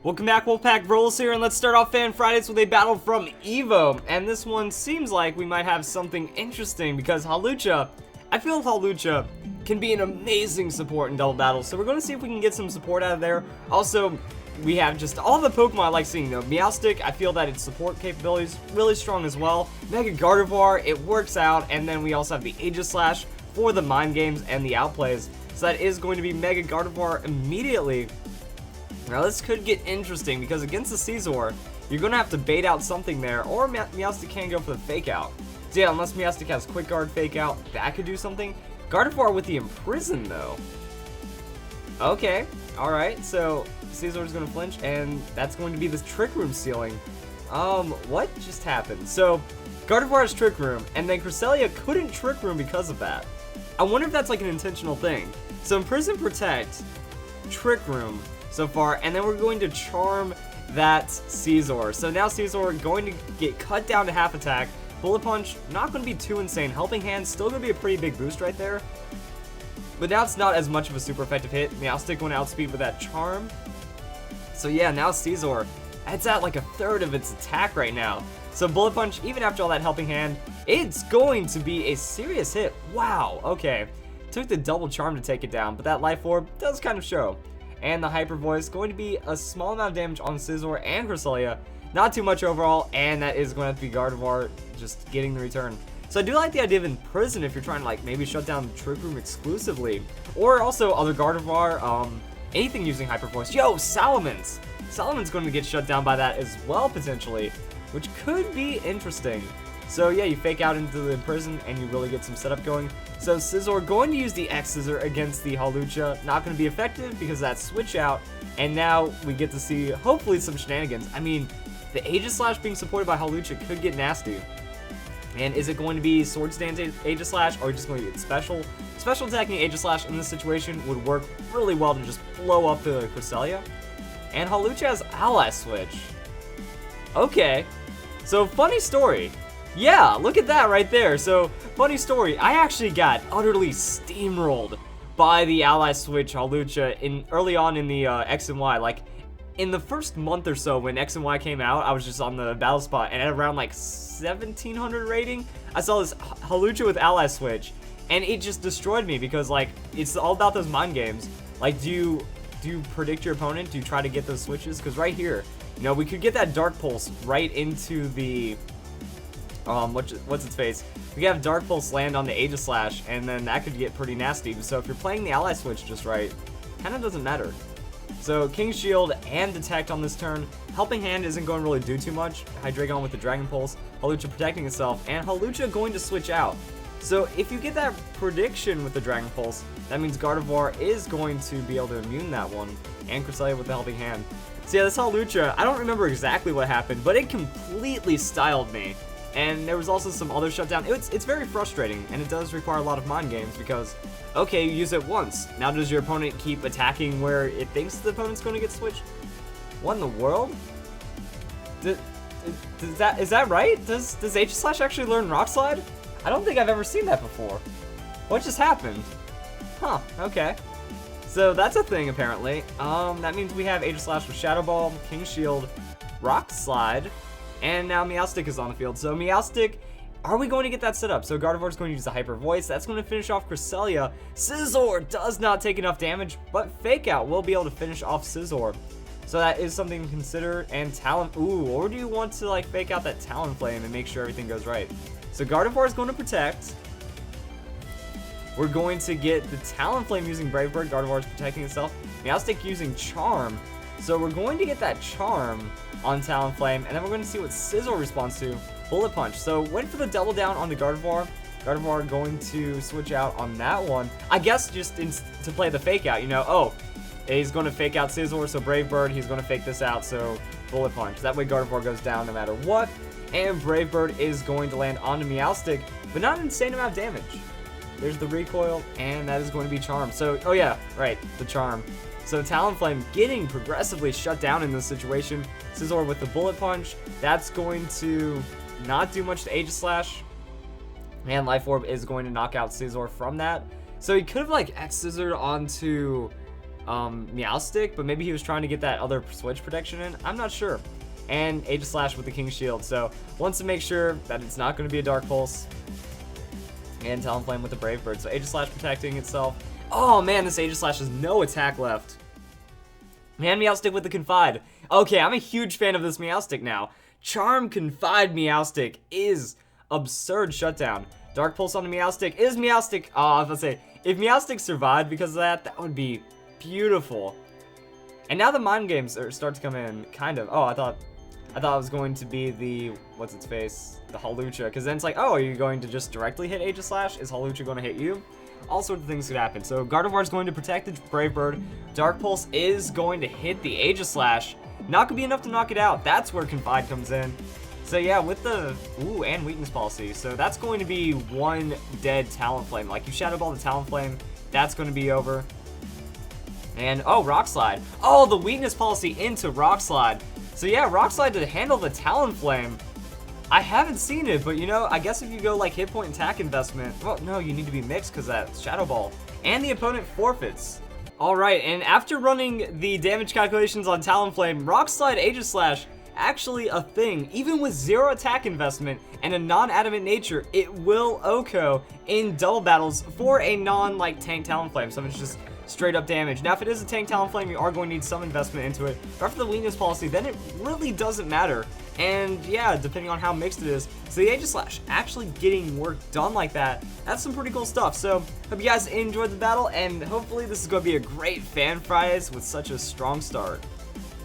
Welcome back, Wolfpack Brawls here, and let's start off Fan Fridays with a battle from Evo. And this one seems like we might have something interesting because Hawlucha, I feel Hawlucha can be an amazing support in double battles. So we're going to see if we can get some support out of there. Also, we have just all the Pokemon I like seeing though. Meowstic, I feel that its support capabilities really strong as well. Mega Gardevoir, it works out. And then we also have the Aegislash for the mind games and the outplays. So that is going to be Mega Gardevoir immediately. Now this could get interesting because against the Scizor, you're going to have to bait out something there, or Meowstic can go for the Fake Out. So yeah, unless Meowstic has Quick Guard, Fake Out, that could do something. Gardevoir with the Imprison though. Okay, alright, so Scizor is going to flinch, and that's going to be this Trick Room ceiling. What just happened? So, Gardevoir has Trick Room, and then Cresselia couldn't Trick Room because of that. I wonder if that's like an intentional thing. So Imprison, Protect, Trick Room so far, and then we're going to Charm that Scizor. So now Scizor going to get cut down to half attack. Bullet Punch, not going to be too insane. Helping Hand, still going to be a pretty big boost right there. But now it's not as much of a super effective hit. Meowstic going to outspeed with that Charm. So yeah, now Scizor, it's at like a third of its attack right now. So Bullet Punch, even after all that Helping Hand, it's going to be a serious hit. Wow, okay. Took the double Charm to take it down, but that Life Orb does kind of show. And the Hyper Voice going to be a small amount of damage on Scizor and Cresselia. Not too much overall, and that is going to have to be Gardevoir just getting the return. So I do like the idea of Imprison if you're trying to like maybe shut down the Trick Room exclusively. Or also other Gardevoir, anything using Hyper Voice. Yo, Salamence! Salamance's going to get shut down by that as well, potentially, which could be interesting. So yeah, you Fake Out into the Imprison, and you really get some setup going. So Scizor going to use the X-Scissor against the Hawlucha. Not going to be effective because that Switch Out. And now we get to see, hopefully, some shenanigans. I mean, the Aegislash being supported by Hawlucha could get nasty. And is it going to be Swords Dance Aegislash, or just going to get Special? Special attacking Aegislash in this situation would work really well to just blow up the Cresselia. And Hawlucha has Ally Switch. Okay. So, funny story. Yeah, look at that right there. So, funny story. I actually got utterly steamrolled by the Ally Switch Hawlucha early on in the X and Y. Like, in the first month or so when X and Y came out, I was just on the battle spot, and at around like 1700 rating, I saw this Hawlucha with Ally Switch, and it just destroyed me because like it's all about those mind games. Like, do you predict your opponent? Do you try to get those switches? Because right here, you know, we could get that Dark Pulse right into the what's its face? We have Dark Pulse land on the Aegislash, and then that could get pretty nasty. So if you're playing the Ally Switch just right, kind of doesn't matter. So King's Shield and Detect on this turn. Helping Hand isn't going to really do too much. Hydreigon with the Dragon Pulse. Hawlucha protecting itself, and Hawlucha going to switch out. So if you get that prediction with the Dragon Pulse, that means Gardevoir is going to be able to immune that one, and Cresselia with the Helping Hand. So yeah, this Hawlucha, I don't remember exactly what happened, but it completely styled me. And there was also some other shutdown. It's very frustrating, and it does require a lot of mind games because, okay, you use it once. Now does your opponent keep attacking where it thinks the opponent's going to get switched? What in the world? Is that right? Does Aegislash actually learn Rock Slide? I don't think I've ever seen that before. What just happened? Huh, okay. So that's a thing apparently. That means we have Aegislash with Shadow Ball, King's Shield, Rock Slide, and now Meowstic is on the field. So Meowstic, are we going to get that set up? So Gardevoir is going to use the Hyper Voice. That's going to finish off Cresselia. Scizor does not take enough damage, but Fake Out will be able to finish off Scizor. So that is something to consider. And Talon, ooh, or do you want to like Fake Out that Talonflame and make sure everything goes right? So Gardevoir is going to protect. We're going to get the Talonflame using Brave Bird. Gardevoir is protecting itself. Meowstic using Charm. So we're going to get that Charm on Talonflame, and then we're going to see what Scizor responds to. Bullet Punch. So went for the double down on the Gardevoir. Gardevoir going to switch out on that one. I guess just to play the Fake Out, you know, oh, he's going to Fake Out Scizor, so Brave Bird, he's going to fake this out, so Bullet Punch. That way Gardevoir goes down no matter what, and Brave Bird is going to land onto Meowstic, but not an insane amount of damage. There's the recoil, and that is going to be Charm. So, oh yeah, right, the Charm. So Talonflame getting progressively shut down in this situation. Scizor with the Bullet Punch. That's going to not do much to Aegislash. And Life Orb is going to knock out Scizor from that. So he could have like X-Scissored onto Meowstic, but maybe he was trying to get that other switch protection in. I'm not sure. And Aegislash with the King Shield, so wants to make sure that it's not going to be a Dark Pulse. And Talonflame with the Brave Bird, so Aegislash protecting itself. Oh man, this Aegislash has no attack left. And Meowstic with the Confide. Okay, I'm a huge fan of this Meowstic now. Charm, Confide, Meowstic is absurd shutdown. Dark Pulse on the Meowstic. Is Meowstic... Oh, I was about to say, if Meowstic survived because of that, that would be beautiful. And now the mind games start to come in, kind of. Oh, I thought it was going to be the... What's its face? The Hawlucha. Because then it's like, oh, are you going to just directly hit Aegislash? Is Hawlucha going to hit you? All sorts of things could happen. So Gardevoir is going to protect the Brave Bird. Dark Pulse is going to hit the Aegislash. Not gonna be enough to knock it out. That's where Confide comes in. So yeah, with the and Weakness Policy. So that's going to be one dead Talonflame. Like you Shadow Ball the Talonflame, that's going to be over. And oh, Rock Slide. Oh, the Weakness Policy into Rock Slide. So yeah, Rock Slide to handle the Talonflame. I haven't seen it, but you know, I guess if you go like hit point attack investment, well, no, you need to be mixed because that's Shadow Ball. And the opponent forfeits. Alright, and after running the damage calculations on Talonflame, Rock Slide Aegislash, actually a thing. Even with 0 attack investment and a non-adamant nature, it will OHKO in double battles for a non-like tank Talonflame. So it's just straight up damage. Now if it is a tank Talonflame, you are going to need some investment into it. But after the Weakness Policy, then it really doesn't matter. And yeah, depending on how mixed it is. So the Aegislash actually getting work done like that, that's some pretty cool stuff. So hope you guys enjoyed the battle, and hopefully this is going to be a great Fan Fridays with such a strong start.